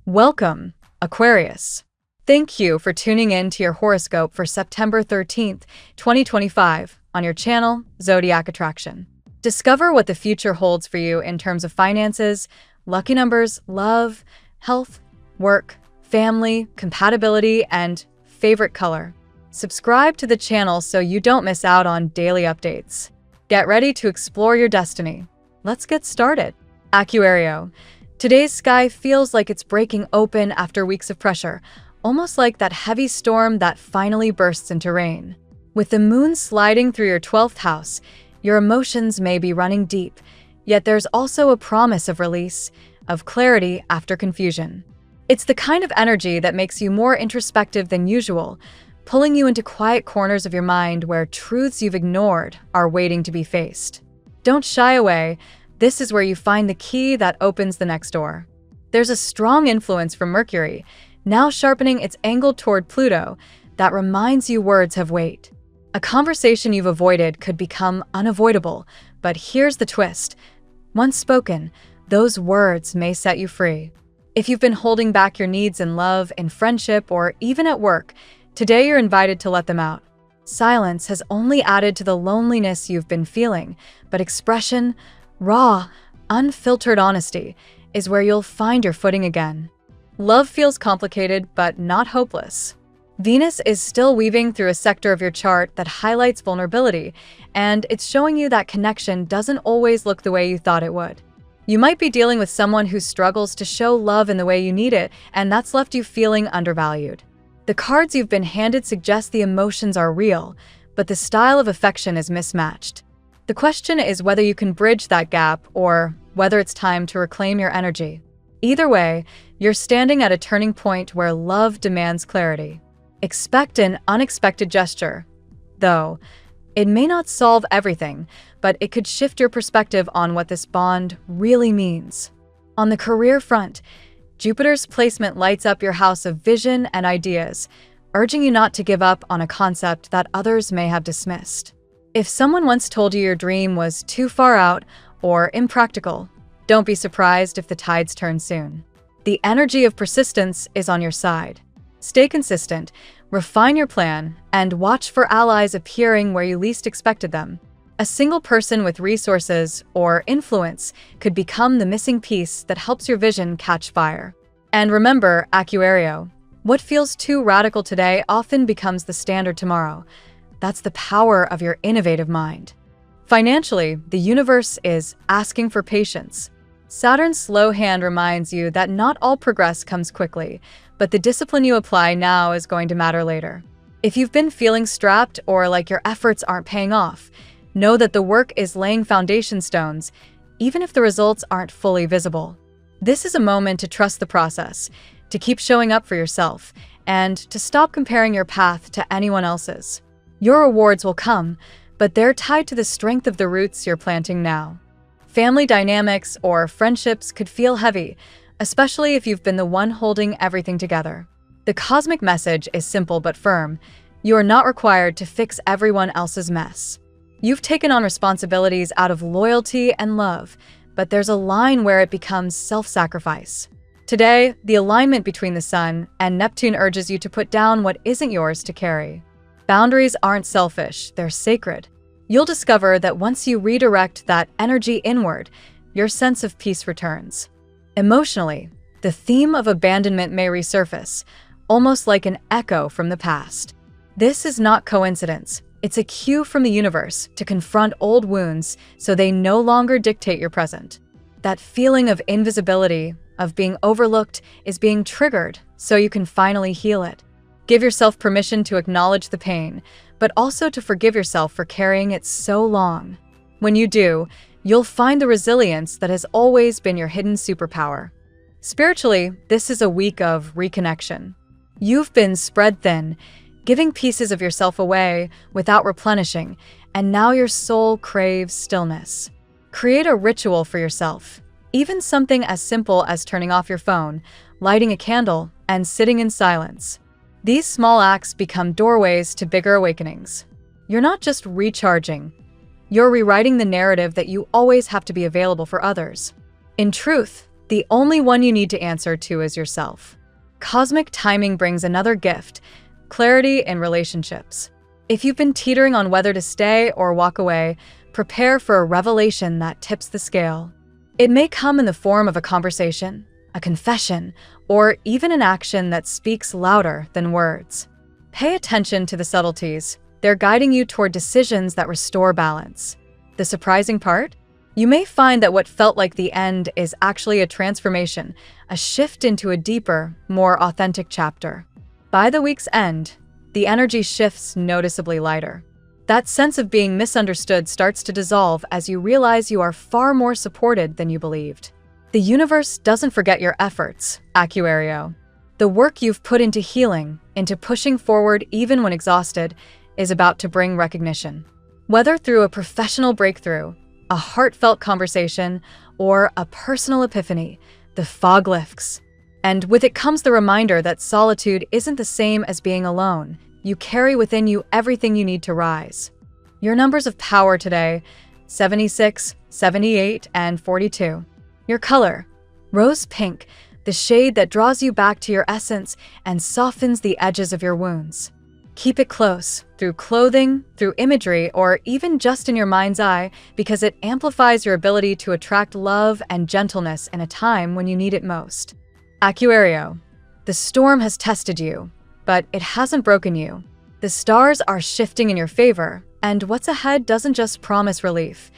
Welcome, Aquarius. Thank you for tuning in to your horoscope for September 13th, 2025 on your channel, Zodiac Attraction. Discover what the future holds for you in terms of finances, lucky numbers, love, health, work, family, compatibility, and favorite color. Subscribe to the channel so you don't miss out on daily updates. Get ready to explore your destiny. Let's get started. Aquario. Today's sky feels like it's breaking open after weeks of pressure, almost like that heavy storm that finally bursts into rain. With the moon sliding through your 12th house, your emotions may be running deep, yet there's also a promise of release, of clarity after confusion. It's the kind of energy that makes you more introspective than usual, pulling you into quiet corners of your mind where truths you've ignored are waiting to be faced. Don't shy away. This is where you find the key that opens the next door. There's a strong influence from Mercury, now sharpening its angle toward Pluto, that reminds you words have weight. A conversation you've avoided could become unavoidable, but here's the twist. Once spoken, those words may set you free. If you've been holding back your needs in love, in friendship, or even at work, today you're invited to let them out. Silence has only added to the loneliness you've been feeling, but expression, raw, unfiltered honesty is where you'll find your footing again. Love feels complicated, but not hopeless. Venus is still weaving through a sector of your chart that highlights vulnerability, and it's showing you that connection doesn't always look the way you thought it would. You might be dealing with someone who struggles to show love in the way you need it, and that's left you feeling undervalued. The cards you've been handed suggest the emotions are real, but the style of affection is mismatched. The question is whether you can bridge that gap or whether it's time to reclaim your energy. Either way, you're standing at a turning point where love demands clarity. Expect an unexpected gesture, though. It may not solve everything, but it could shift your perspective on what this bond really means. On the career front, Jupiter's placement lights up your house of vision and ideas, urging you not to give up on a concept that others may have dismissed. If someone once told you your dream was too far out or impractical, don't be surprised if the tides turn soon. The energy of persistence is on your side. Stay consistent, refine your plan, and watch for allies appearing where you least expected them. A single person with resources or influence could become the missing piece that helps your vision catch fire. And remember, Aquario, what feels too radical today often becomes the standard tomorrow. That's the power of your innovative mind. Financially, the universe is asking for patience. Saturn's slow hand reminds you that not all progress comes quickly, but the discipline you apply now is going to matter later. If you've been feeling strapped or like your efforts aren't paying off, know that the work is laying foundation stones, even if the results aren't fully visible. This is a moment to trust the process, to keep showing up for yourself, and to stop comparing your path to anyone else's. Your rewards will come, but they're tied to the strength of the roots you're planting now. Family dynamics or friendships could feel heavy, especially if you've been the one holding everything together. The cosmic message is simple but firm. You are not required to fix everyone else's mess. You've taken on responsibilities out of loyalty and love, but there's a line where it becomes self-sacrifice. Today, the alignment between the Sun and Neptune urges you to put down what isn't yours to carry. Boundaries aren't selfish, they're sacred. You'll discover that once you redirect that energy inward, your sense of peace returns. Emotionally, the theme of abandonment may resurface, almost like an echo from the past. This is not coincidence. It's a cue from the universe to confront old wounds so they no longer dictate your present. That feeling of invisibility, of being overlooked, is being triggered so you can finally heal it. Give yourself permission to acknowledge the pain, but also to forgive yourself for carrying it so long. When you do, you'll find the resilience that has always been your hidden superpower. Spiritually, this is a week of reconnection. You've been spread thin, giving pieces of yourself away without replenishing, and now your soul craves stillness. Create a ritual for yourself, even something as simple as turning off your phone, lighting a candle, and sitting in silence. These small acts become doorways to bigger awakenings. You're not just recharging, you're rewriting the narrative that you always have to be available for others. In truth, The only one you need to answer to is yourself. Cosmic timing brings another gift: clarity in relationships. If you've been teetering on whether to stay or walk away, prepare for a revelation that tips the scale. It may come in the form of a conversation, a confession, or even an action that speaks louder than words. Pay attention to the subtleties. They're guiding you toward decisions that restore balance. The surprising part? You may find that what felt like the end is actually a transformation, a shift into a deeper, more authentic chapter. By the week's end, the energy shifts noticeably lighter. That sense of being misunderstood starts to dissolve as you realize you are far more supported than you believed. The universe doesn't forget your efforts, Aquario. The work you've put into healing, into pushing forward even when exhausted, is about to bring recognition. Whether through a professional breakthrough, a heartfelt conversation, or a personal epiphany, the fog lifts. And with it comes the reminder that solitude isn't the same as being alone. You carry within you everything you need to rise. Your numbers of power today: 76, 78, and 42. Your color: rose pink, the shade that draws you back to your essence and softens the edges of your wounds. Keep it close, through clothing, through imagery, or even just in your mind's eye, because it amplifies your ability to attract love and gentleness in a time when you need it most. Aquario, the storm has tested you, but it hasn't broken you. The stars are shifting in your favor, and what's ahead doesn't just promise relief,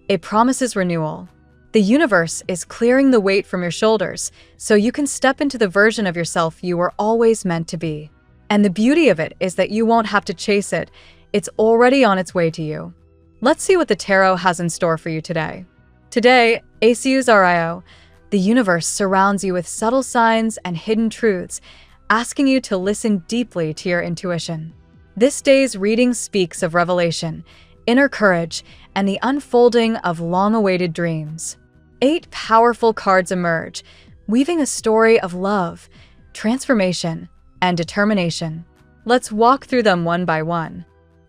it promises renewal. The universe is clearing the weight from your shoulders so you can step into the version of yourself you were always meant to be. And the beauty of it is that you won't have to chase it. It's already on its way to you. Let's see what the tarot has in store for you today. Today, Zodiac, the universe surrounds you with subtle signs and hidden truths, asking you to listen deeply to your intuition. This day's reading speaks of revelation, inner courage, and the unfolding of long-awaited dreams. 8 powerful cards emerge, weaving a story of love, transformation, and determination. Let's walk through them one by one.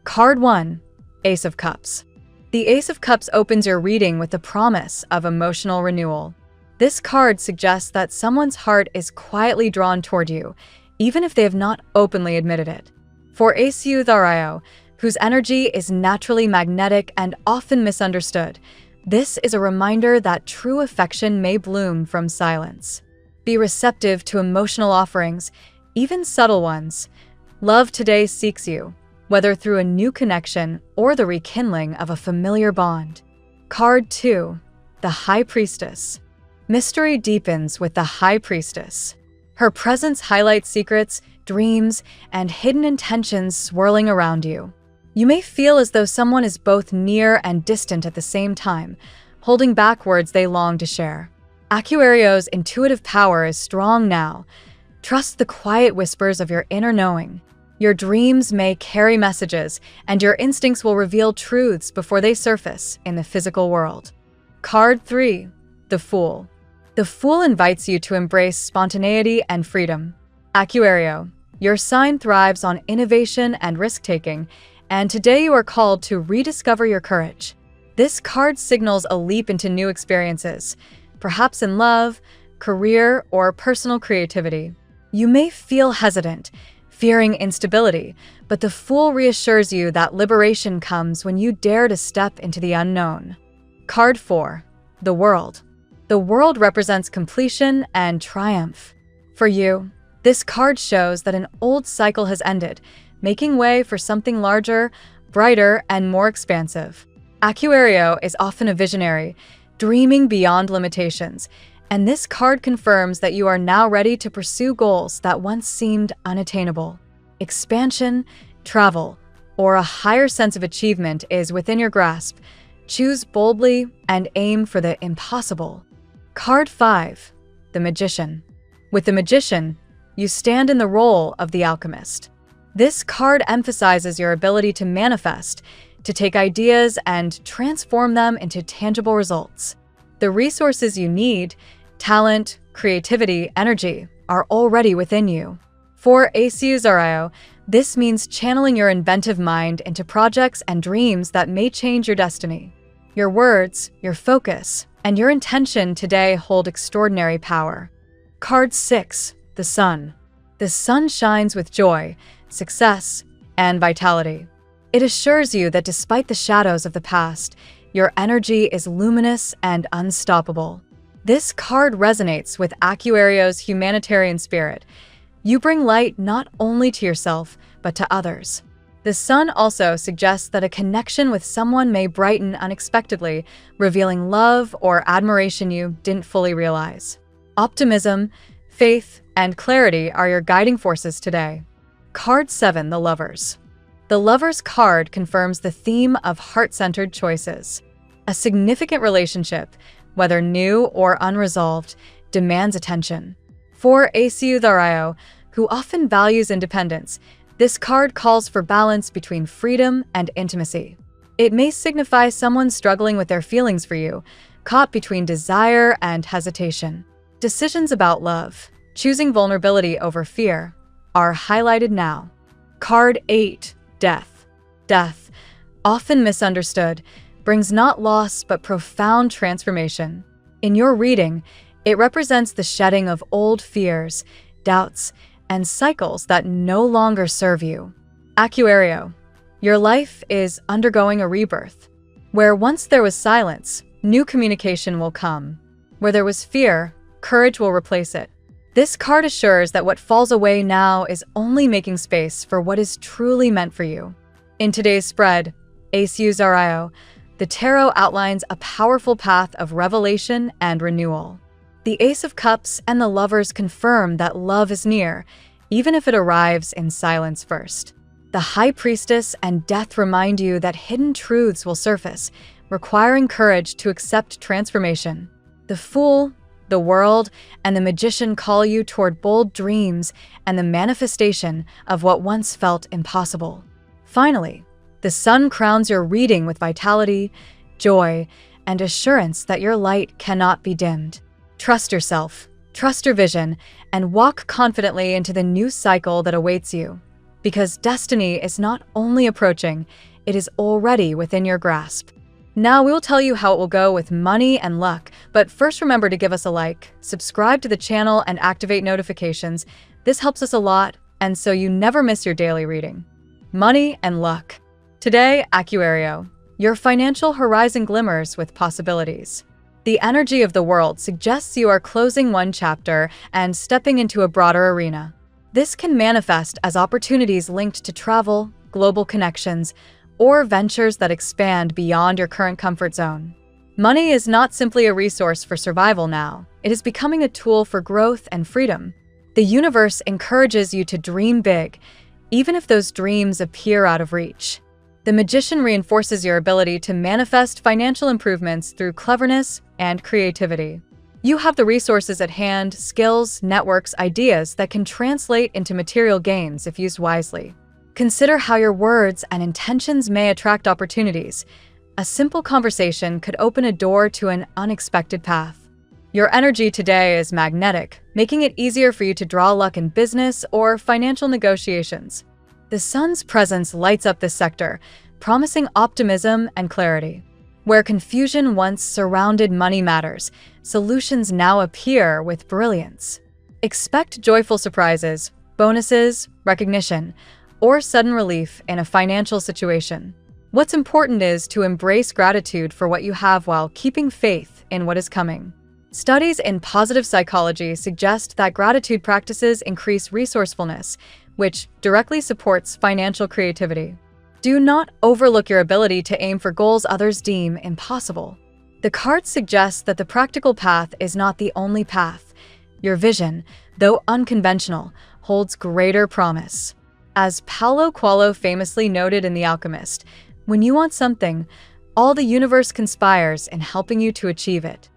Card 1, Ace of Cups. The Ace of Cups opens your reading with the promise of emotional renewal. This card suggests that someone's heart is quietly drawn toward you, even if they have not openly admitted it. For Zodiac, whose energy is naturally magnetic and often misunderstood, this is a reminder that true affection may bloom from silence. Be receptive to emotional offerings, even subtle ones. Love today seeks you, whether through a new connection or the rekindling of a familiar bond. Card 2, the High Priestess. Mystery deepens with the High Priestess. Her presence highlights secrets, dreams, and hidden intentions swirling around you. You may feel as though someone is both near and distant at the same time, holding back words they long to share. Aquario's intuitive power is strong now. Trust the quiet whispers of your inner knowing. Your dreams may carry messages, and your instincts will reveal truths before they surface in the physical world. Card 3, the Fool. The Fool invites you to embrace spontaneity and freedom. Aquario, your sign thrives on innovation and risk-taking, and today you are called to rediscover your courage. This card signals a leap into new experiences, perhaps in love, career, or personal creativity. You may feel hesitant, fearing instability, but the Fool reassures you that liberation comes when you dare to step into the unknown. Card 4, the World. The World represents completion and triumph. For you, this card shows that an old cycle has ended, making way for something larger, brighter, and more expansive. Aquario is often a visionary, dreaming beyond limitations, and this card confirms that you are now ready to pursue goals that once seemed unattainable. Expansion, travel, or a higher sense of achievement is within your grasp. Choose boldly and aim for the impossible. Card 5, the Magician. With the Magician, you stand in the role of the alchemist. This card emphasizes your ability to manifest, to take ideas and transform them into tangible results. The resources you need, talent, creativity, energy, are already within you. For Zodiac, this means channeling your inventive mind into projects and dreams that may change your destiny. Your words, your focus, and your intention today hold extraordinary power. Card 6, the Sun. The Sun shines with joy, success, and vitality. It assures you that despite the shadows of the past, your energy is luminous and unstoppable. This card resonates with Aquarius' humanitarian spirit. You bring light not only to yourself, but to others. The Sun also suggests that a connection with someone may brighten unexpectedly, revealing love or admiration you didn't fully realize. Optimism, faith, and clarity are your guiding forces today. Card 7, the Lovers. The Lovers card confirms the theme of heart-centered choices. A significant relationship, whether new or unresolved, demands attention. For Zodiac, who often values independence, this card calls for balance between freedom and intimacy. It may signify someone struggling with their feelings for you, caught between desire and hesitation. Decisions about love, choosing vulnerability over fear, are highlighted now. Card 8, Death. Death, often misunderstood, brings not loss but profound transformation. In your reading, it represents the shedding of old fears, doubts, and cycles that no longer serve you. Aquarius, your life is undergoing a rebirth. Where once there was silence, new communication will come. Where there was fear, courage will replace it. This card assures that what falls away now is only making space for what is truly meant for you. In today's spread, Zodiac, the tarot outlines a powerful path of revelation and renewal. The Ace of Cups and the Lovers confirm that love is near, even if it arrives in silence first. The High Priestess and Death remind you that hidden truths will surface, requiring courage to accept transformation. The Fool, the World, and the Magician call you toward bold dreams and the manifestation of what once felt impossible. Finally, the Sun crowns your reading with vitality, joy, and assurance that your light cannot be dimmed. Trust yourself, trust your vision, and walk confidently into the new cycle that awaits you. Because destiny is not only approaching, it is already within your grasp. Now we will tell you how it will go with money and luck, but first remember to give us a like, subscribe to the channel, and activate notifications. This helps us a lot, and so you never miss your daily reading. Money and luck. Today, Aquarius, your financial horizon glimmers with possibilities. The energy of the world suggests you are closing one chapter and stepping into a broader arena. This can manifest as opportunities linked to travel, global connections, or ventures that expand beyond your current comfort zone. Money is not simply a resource for survival now. It is becoming a tool for growth and freedom. The universe encourages you to dream big, even if those dreams appear out of reach. The Magician reinforces your ability to manifest financial improvements through cleverness and creativity. You have the resources at hand, skills, networks, ideas that can translate into material gains if used wisely. Consider how your words and intentions may attract opportunities. A simple conversation could open a door to an unexpected path. Your energy today is magnetic, making it easier for you to draw luck in business or financial negotiations. The Sun's presence lights up this sector, promising optimism and clarity. Where confusion once surrounded money matters, solutions now appear with brilliance. Expect joyful surprises, bonuses, recognition, or sudden relief in a financial situation. What's important is to embrace gratitude for what you have while keeping faith in what is coming. Studies in positive psychology suggest that gratitude practices increase resourcefulness, which directly supports financial creativity. Do not overlook your ability to aim for goals others deem impossible. The cards suggest that the practical path is not the only path. Your vision, though unconventional, holds greater promise. As Paulo Coelho famously noted in The Alchemist, when you want something, all the universe conspires in helping you to achieve it.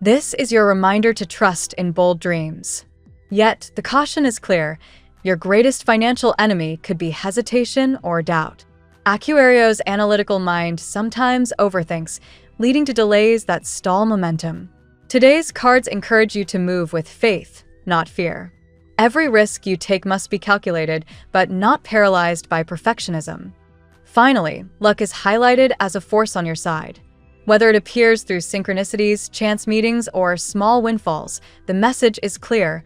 This is your reminder to trust in bold dreams. Yet, the caution is clear. Your greatest financial enemy could be hesitation or doubt. Aquarius' analytical mind sometimes overthinks, leading to delays that stall momentum. Today's cards encourage you to move with faith, not fear. Every risk you take must be calculated, but not paralyzed by perfectionism. Finally, luck is highlighted as a force on your side. Whether it appears through synchronicities, chance meetings, or small windfalls, the message is clear.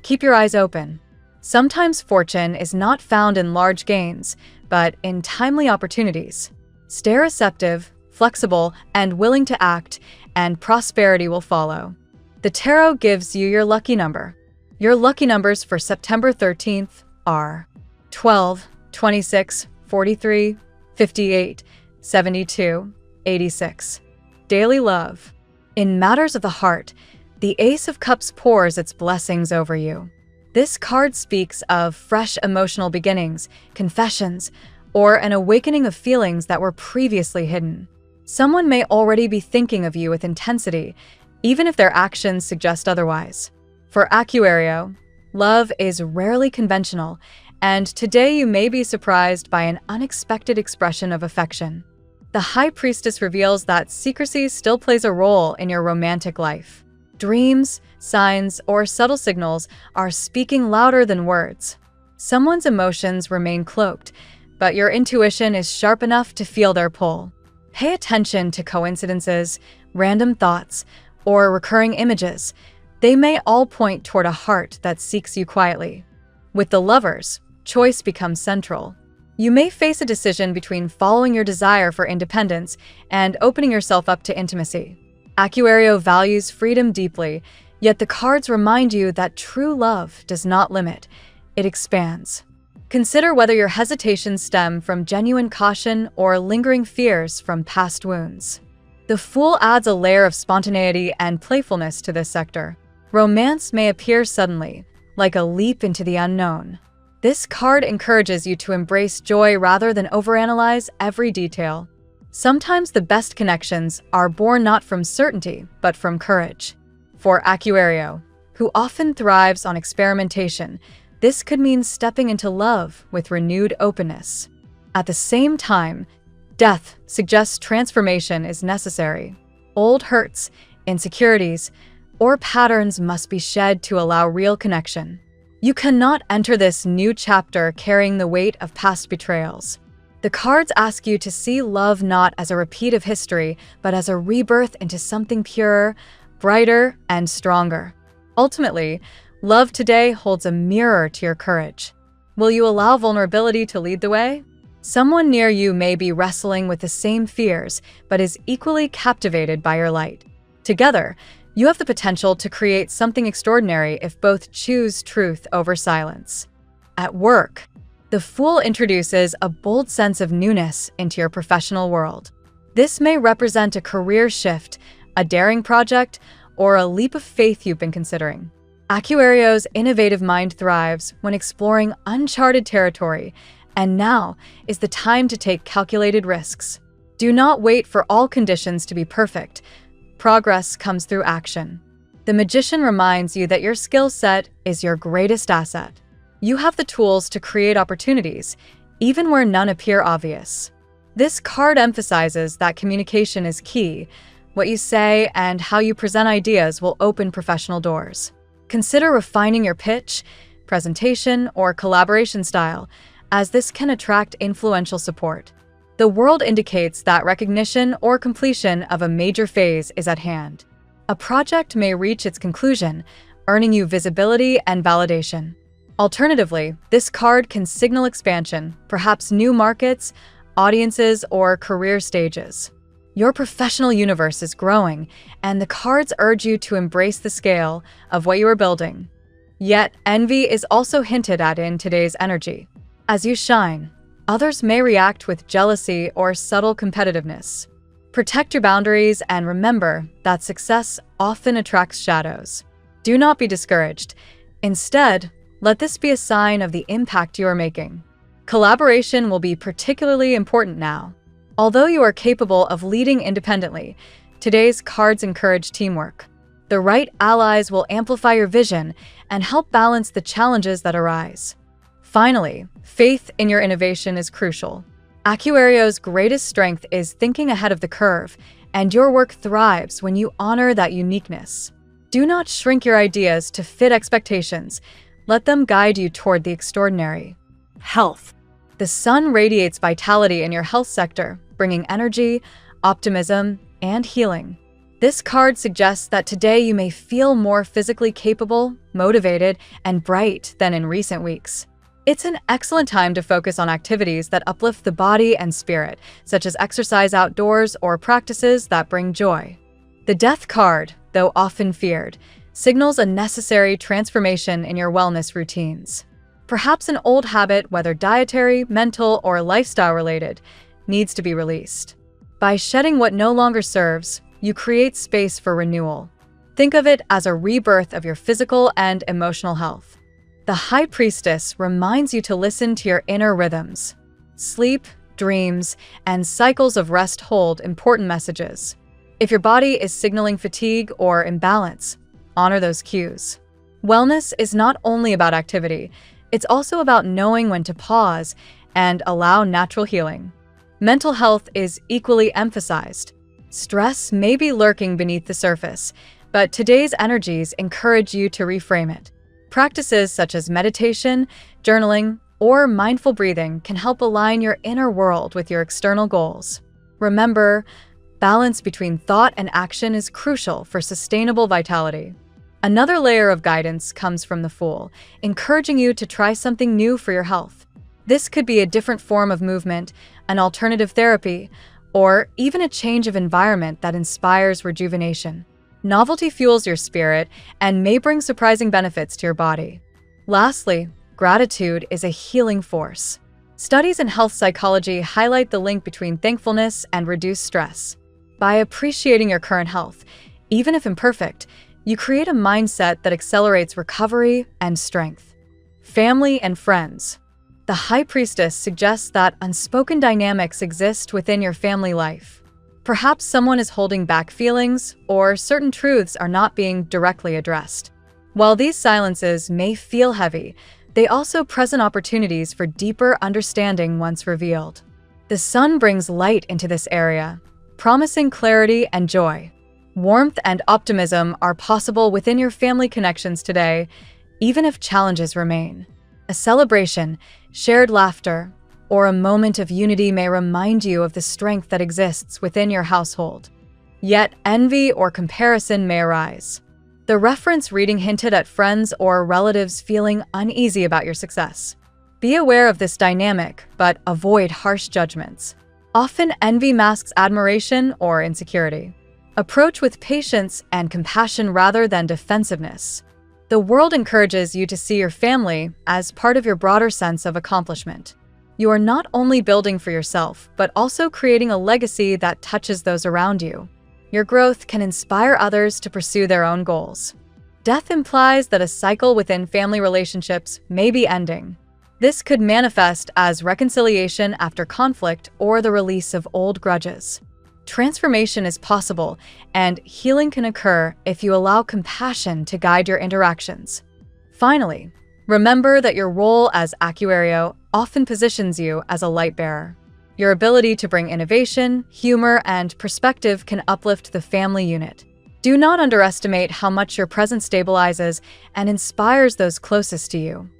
Keep your eyes open. Sometimes fortune is not found in large gains, but in timely opportunities. Stay receptive, flexible, and willing to act, and prosperity will follow. The tarot gives you your lucky number. Your lucky numbers for September 13th are 12, 26, 43, 58, 72, 86. Daily love. In matters of the heart, the Ace of Cups pours its blessings over you. This card speaks of fresh emotional beginnings, confessions, or an awakening of feelings that were previously hidden. Someone may already be thinking of you with intensity, even if their actions suggest otherwise. For Aquario, love is rarely conventional, and today you may be surprised by an unexpected expression of affection. The High Priestess reveals that secrecy still plays a role in your romantic life. Dreams, signs, or subtle signals are speaking louder than words. Someone's emotions remain cloaked, but your intuition is sharp enough to feel their pull. Pay attention to coincidences, random thoughts, or recurring images. They may all point toward a heart that seeks you quietly. With the lovers, choice becomes central. You may face a decision between following your desire for independence and opening yourself up to intimacy. Aquario values freedom deeply, yet the cards remind you that true love does not limit, it expands. Consider whether your hesitations stem from genuine caution or lingering fears from past wounds. The Fool adds a layer of spontaneity and playfulness to this sector. Romance may appear suddenly, like a leap into the unknown. This card encourages you to embrace joy rather than overanalyze every detail. Sometimes the best connections are born not from certainty, but from courage. For Aquario, who often thrives on experimentation, this could mean stepping into love with renewed openness. At the same time, death suggests transformation is necessary. Old hurts, insecurities, or patterns must be shed to allow real connection. You cannot enter this new chapter carrying the weight of past betrayals. The cards ask you to see love not as a repeat of history, but as a rebirth into something purer, brighter, and stronger. Ultimately, love today holds a mirror to your courage. Will you allow vulnerability to lead the way? Someone near you may be wrestling with the same fears, but is equally captivated by your light. Together, you have the potential to create something extraordinary if both choose truth over silence. At work, the Fool introduces a bold sense of newness into your professional world. This may represent a career shift, a daring project, or a leap of faith you've been considering. Aquario's innovative mind thrives when exploring uncharted territory, and now is the time to take calculated risks. Do not wait for all conditions to be perfect. Progress comes through action. The Magician reminds you that your skill set is your greatest asset. You have the tools to create opportunities, even where none appear obvious. This card emphasizes that communication is key. What you say and how you present ideas will open professional doors. Consider refining your pitch, presentation, or collaboration style, as this can attract influential support. The world indicates that recognition or completion of a major phase is at hand. A project may reach its conclusion, earning you visibility and validation. Alternatively, this card can signal expansion, perhaps new markets, audiences, or career stages. Your professional universe is growing, and the cards urge you to embrace the scale of what you are building. Yet, envy is also hinted at in today's energy. As you shine, others may react with jealousy or subtle competitiveness. Protect your boundaries and remember that success often attracts shadows. Do not be discouraged. Instead, let this be a sign of the impact you are making. Collaboration will be particularly important now. Although you are capable of leading independently, today's cards encourage teamwork. The right allies will amplify your vision and help balance the challenges that arise. Finally, faith in your innovation is crucial. Aquario's greatest strength is thinking ahead of the curve, and your work thrives when you honor that uniqueness. Do not shrink your ideas to fit expectations. Let them guide you toward the extraordinary. Health. The sun radiates vitality in your health sector, bringing energy, optimism, and healing. This card suggests that today you may feel more physically capable, motivated, and bright than in recent weeks. It's an excellent time to focus on activities that uplift the body and spirit, such as exercise outdoors or practices that bring joy. The Death card, though often feared, signals a necessary transformation in your wellness routines. Perhaps an old habit, whether dietary, mental, or lifestyle-related, needs to be released. By shedding what no longer serves, you create space for renewal. Think of it as a rebirth of your physical and emotional health. The High Priestess reminds you to listen to your inner rhythms. Sleep, dreams, and cycles of rest hold important messages. If your body is signaling fatigue or imbalance, honor those cues. Wellness is not only about activity, it's also about knowing when to pause and allow natural healing. Mental health is equally emphasized. Stress may be lurking beneath the surface, but today's energies encourage you to reframe it. Practices such as meditation, journaling, or mindful breathing can help align your inner world with your external goals. Remember, balance between thought and action is crucial for sustainable vitality. Another layer of guidance comes from the Fool, encouraging you to try something new for your health. This could be a different form of movement, an alternative therapy, or even a change of environment that inspires rejuvenation. Novelty fuels your spirit and may bring surprising benefits to your body. Lastly, gratitude is a healing force. Studies in health psychology highlight the link between thankfulness and reduced stress. By appreciating your current health, even if imperfect, you create a mindset that accelerates recovery and strength. Family and friends. The High Priestess suggests that unspoken dynamics exist within your family life. Perhaps someone is holding back feelings, or certain truths are not being directly addressed. While these silences may feel heavy, they also present opportunities for deeper understanding once revealed. The Sun brings light into this area, promising clarity and joy. Warmth and optimism are possible within your family connections today, even if challenges remain. A celebration, shared laughter, or a moment of unity may remind you of the strength that exists within your household. Yet envy or comparison may arise. The reference reading hinted at friends or relatives feeling uneasy about your success. Be aware of this dynamic, but avoid harsh judgments. Often envy masks admiration or insecurity. Approach with patience and compassion rather than defensiveness. The world encourages you to see your family as part of your broader sense of accomplishment. You are not only building for yourself, but also creating a legacy that touches those around you. Your growth can inspire others to pursue their own goals. Death implies that a cycle within family relationships may be ending. This could manifest as reconciliation after conflict or the release of old grudges. Transformation is possible, and healing can occur if you allow compassion to guide your interactions. Finally, remember that your role as Aquario often positions you as a light bearer. Your ability to bring innovation, humor, and perspective can uplift the family unit. Do not underestimate how much your presence stabilizes and inspires those closest to you.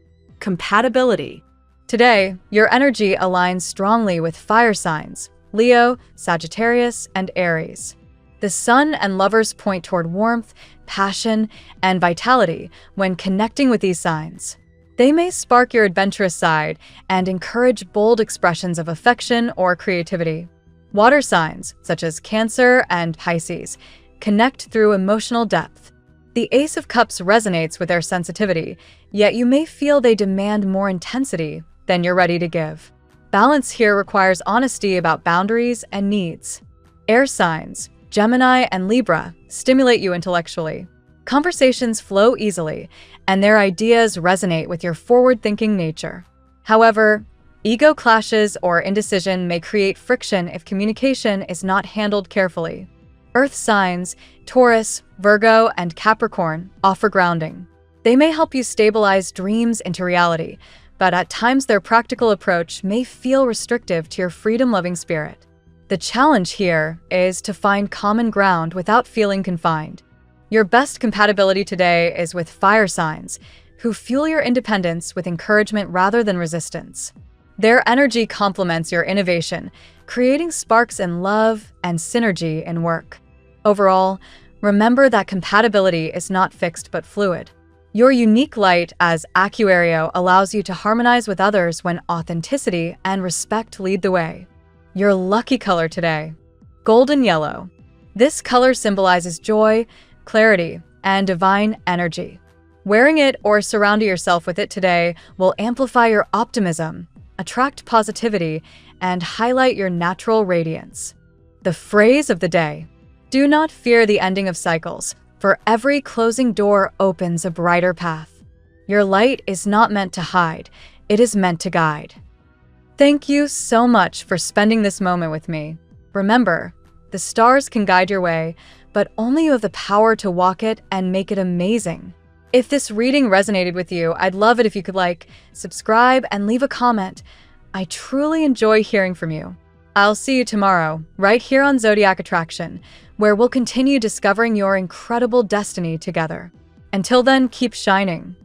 Compatibility. Today, your energy aligns strongly with fire signs, Leo, Sagittarius, and Aries. The Sun and Lovers point toward warmth, passion, and vitality when connecting with these signs. They may spark your adventurous side and encourage bold expressions of affection or creativity. Water signs, such as Cancer and Pisces, connect through emotional depth. The Ace of Cups resonates with their sensitivity, yet you may feel they demand more intensity than you're ready to give. Balance here requires honesty about boundaries and needs. Air signs, Gemini and Libra, stimulate you intellectually. Conversations flow easily, and their ideas resonate with your forward-thinking nature. However, ego clashes or indecision may create friction if communication is not handled carefully. Earth signs, Taurus, Virgo, and Capricorn, offer grounding. They may help you stabilize dreams into reality, but at times their practical approach may feel restrictive to your freedom-loving spirit. The challenge here is to find common ground without feeling confined. Your best compatibility today is with fire signs, who fuel your independence with encouragement rather than resistance. Their energy complements your innovation, creating sparks in love and synergy in work. Overall, remember that compatibility is not fixed but fluid. Your unique light as Aquario allows you to harmonize with others when authenticity and respect lead the way. Your lucky color today: golden yellow. This color symbolizes joy, clarity, and divine energy. Wearing it or surrounding yourself with it today will amplify your optimism, attract positivity, and highlight your natural radiance. The phrase of the day: do not fear the ending of cycles, for every closing door opens a brighter path. Your light is not meant to hide, it is meant to guide. Thank you so much for spending this moment with me. Remember, the stars can guide your way, but only you have the power to walk it and make it amazing. If this reading resonated with you, I'd love it if you could like, subscribe, and leave a comment. I truly enjoy hearing from you. I'll see you tomorrow, right here on Zodiac Attraction, where we'll continue discovering your incredible destiny together. Until then, keep shining.